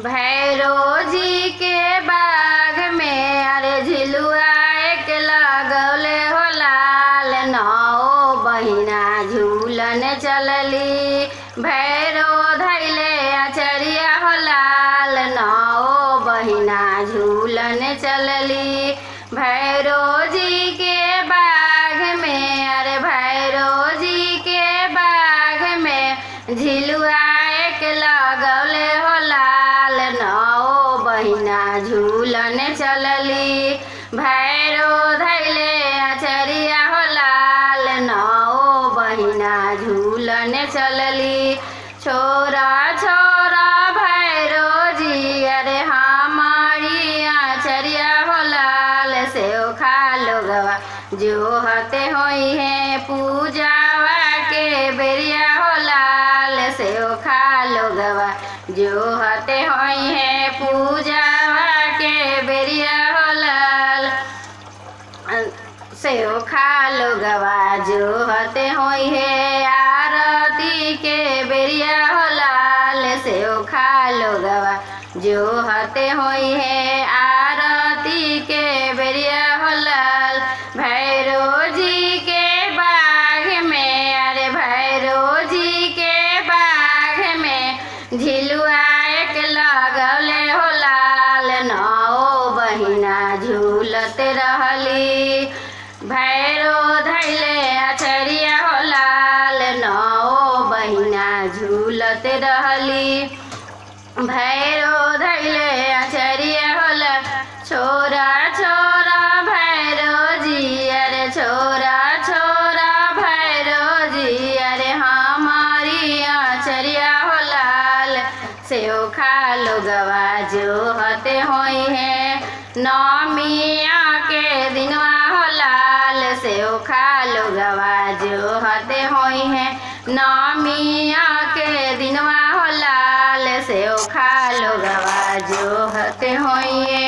भैरो जी के बाग में अरे झिलुआ एक लगौले हो लाल, नौ बहिना झूलन चलली। भैरो धैले अचरिया हो लाल, नौ बहिना झूलन चलली। भैरो जी के बाग में अरे भैरो जी के बाग में झिलुआ एक लगौले हो लाल, नौ बहिना झूलन चलली। भैरो धैले अचरिया हो लाल, नौ बहिना झूलन चलली। छोरा छोरा भैरो जी अरे हमारी आचरिया हो लाल, से खा लोगवा जो हते होई है पूजावा के बेरिया हो लाल, से खा लोगवा जो हते होई है पूजावा के बेरिया हो लाल, से खा लोगवा जो हते होई है आरती के बेरिया हो लाल, से खा लोगवा जो हते होई है आरती के बेरिया हो लाल। भैरो जी के बाग में अरे भैरो जी के बाग में झिलुआ एक लगौले हो लाल, नौ बहिना झूलत रहली। भैरो धैले अचरिया हो लाल, नौ बहिना झूलत रहली। भैरो धैले अचरिया हो लाल, छोरा छोरा भैरो जी अरे छोरा छोरा भैरो जी अरे हमारी आचरिया हो लाल, से खा लोगवा जो हते होई है नौमिया के दिनवा हो लाल, से खा लोगवा जो हते होई है नौमिया के दिनवा हो लाल, से खा लोगवा जो हते होई है।